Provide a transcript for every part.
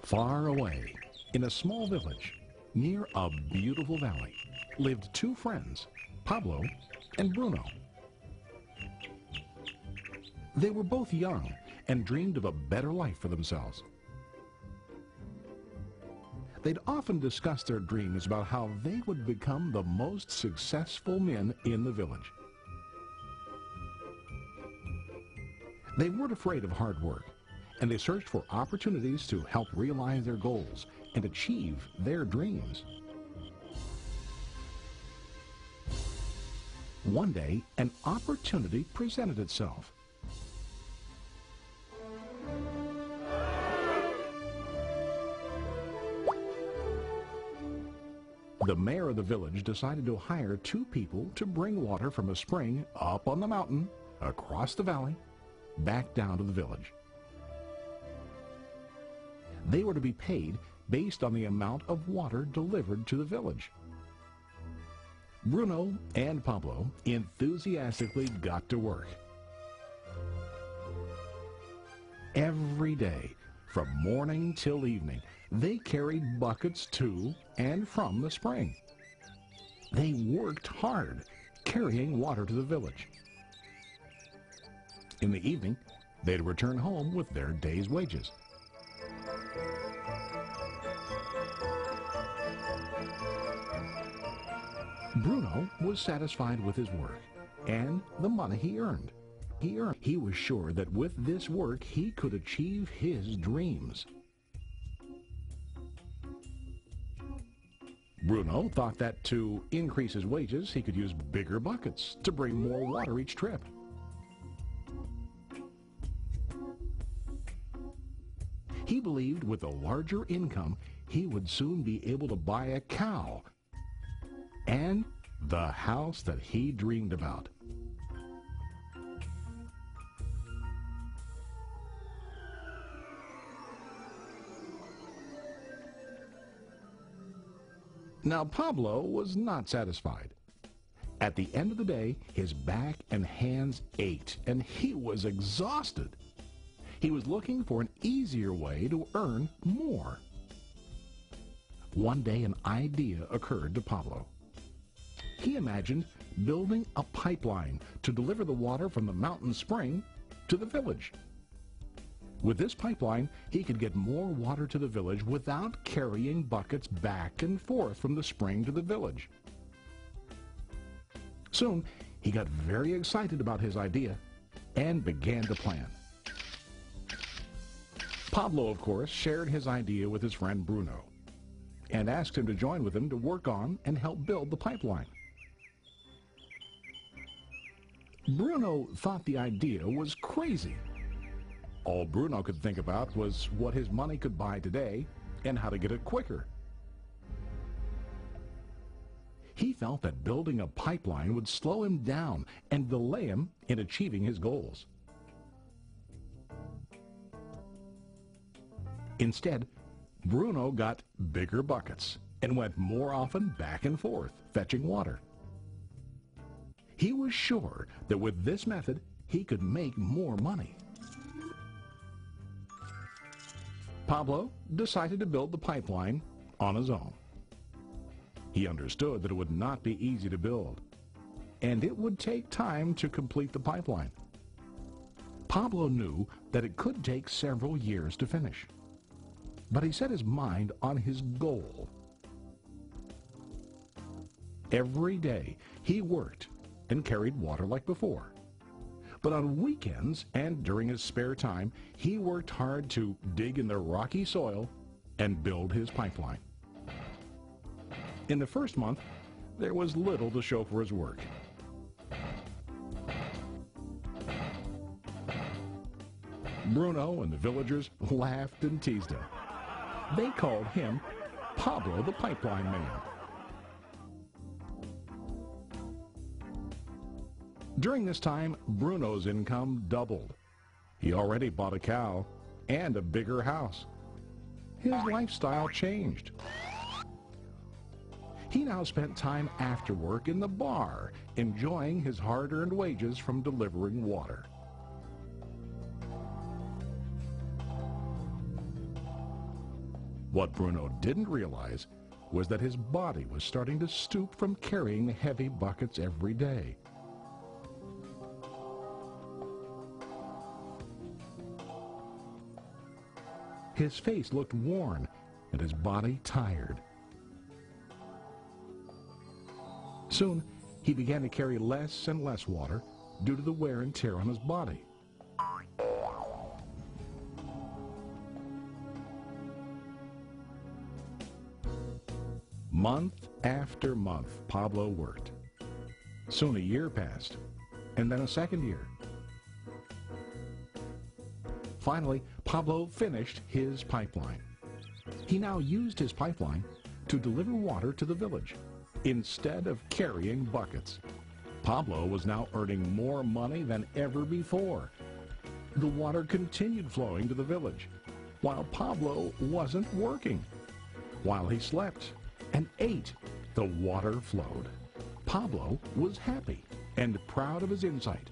Far away, in a small village, near a beautiful valley, lived two friends, Pablo and Bruno. They were both young and dreamed of a better life for themselves. They'd often discuss their dreams about how they would become the most successful men in the village. They weren't afraid of hard work, and they searched for opportunities to help realize their goals and achieve their dreams. One day, an opportunity presented itself. The mayor of the village decided to hire two people to bring water from a spring up on the mountain, across the valley, back down to the village. They were to be paid based on the amount of water delivered to the village. Bruno and Pablo enthusiastically got to work. Every day, from morning till evening, they carried buckets to and from the spring. They worked hard, carrying water to the village. In the evening, they'd return home with their day's wages. Bruno was satisfied with his work and the money he earned. He was sure that with this work he could achieve his dreams. Bruno thought that to increase his wages, he could use bigger buckets to bring more water each trip. He believed with a larger income, he would soon be able to buy a cow and the house that he dreamed about. Now, Pablo was not satisfied. At the end of the day, his back and hands ached, and he was exhausted. He was looking for an easier way to earn more. One day, an idea occurred to Pablo. He imagined building a pipeline to deliver the water from the mountain spring to the village. With this pipeline, he could get more water to the village without carrying buckets back and forth from the spring to the village. Soon, he got very excited about his idea and began to plan. Pablo, of course, shared his idea with his friend Bruno and asked him to join with him to work on and help build the pipeline. Bruno thought the idea was crazy. All Bruno could think about was what his money could buy today and how to get it quicker. He felt that building a pipeline would slow him down and delay him in achieving his goals. Instead, Bruno got bigger buckets and went more often back and forth, fetching water. He was sure that with this method, he could make more money. Pablo decided to build the pipeline on his own. He understood that it would not be easy to build, and it would take time to complete the pipeline. Pablo knew that it could take several years to finish, but he set his mind on his goal. Every day he worked and carried water like before. But on weekends and during his spare time, he worked hard to dig in the rocky soil and build his pipeline. In the first month, there was little to show for his work. Bruno and the villagers laughed and teased him. They called him Pablo the Pipeline Man. During this time, Bruno's income doubled. He already bought a cow and a bigger house. His lifestyle changed. He now spent time after work in the bar, enjoying his hard-earned wages from delivering water. What Bruno didn't realize was that his body was starting to stoop from carrying heavy buckets every day. His face looked worn and his body tired. Soon, he began to carry less and less water due to the wear and tear on his body. Month after month, Pablo worked. Soon a year passed, and then a second year. Finally, Pablo finished his pipeline. He now used his pipeline to deliver water to the village instead of carrying buckets. Pablo was now earning more money than ever before. The water continued flowing to the village, while Pablo wasn't working. While he slept and ate, the water flowed. Pablo was happy and proud of his insight,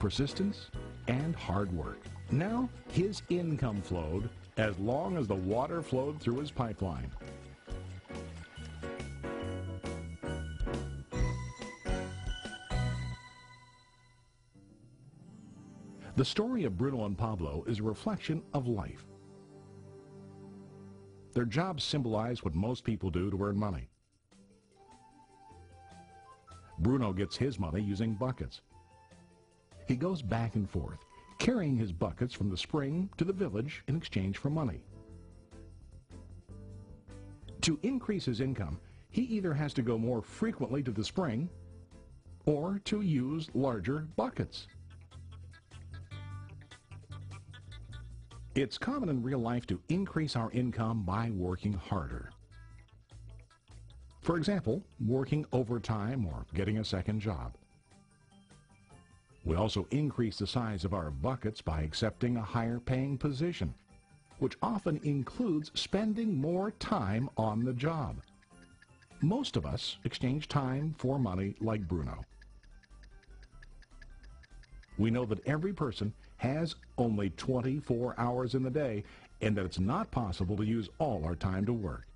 persistence, and hard work. Now his income flowed as long as the water flowed through his pipeline. The story of Bruno and Pablo is a reflection of life. Their jobs symbolize what most people do to earn money. Bruno gets his money using buckets. He goes back and forth, carrying his buckets from the spring to the village in exchange for money. To increase his income, he either has to go more frequently to the spring or to use larger buckets. It's common in real life to increase our income by working harder. For example, working overtime or getting a second job. We also increase the size of our buckets by accepting a higher paying position, which often includes spending more time on the job. Most of us exchange time for money like Bruno. We know that every person has only 24 hours in the day and that it's not possible to use all our time to work.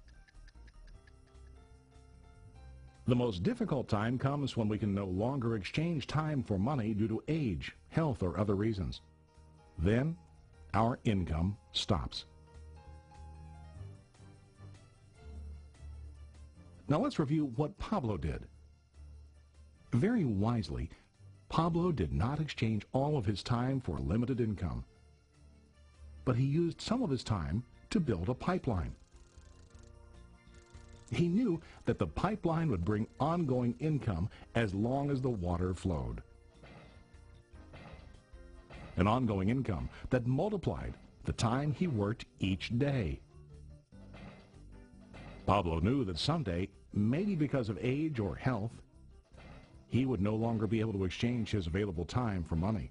The most difficult time comes when we can no longer exchange time for money due to age, health, or other reasons. Then, our income stops. Now let's review what Pablo did. Very wisely, Pablo did not exchange all of his time for limited income, but he used some of his time to build a pipeline. He knew that the pipeline would bring ongoing income as long as the water flowed. An ongoing income that multiplied the time he worked each day. Pablo knew that someday, maybe because of age or health, he would no longer be able to exchange his available time for money.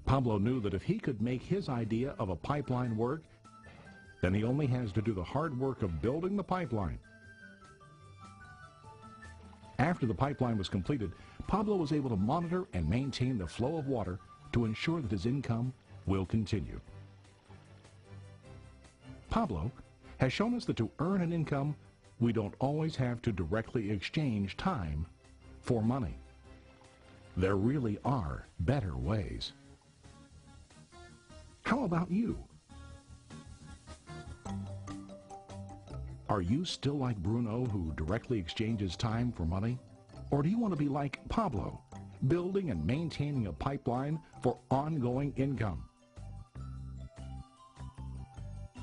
Pablo knew that if he could make his idea of a pipeline work, then he only has to do the hard work of building the pipeline. After the pipeline was completed, Pablo was able to monitor and maintain the flow of water to ensure that his income will continue. Pablo has shown us that to earn an income, we don't always have to directly exchange time for money. There really are better ways. How about you? Are you still like Bruno, who directly exchanges time for money? Or do you want to be like Pablo, building and maintaining a pipeline for ongoing income?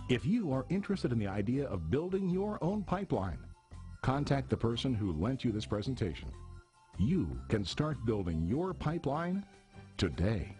If you are interested in the idea of building your own pipeline, contact the person who lent you this presentation. You can start building your pipeline today.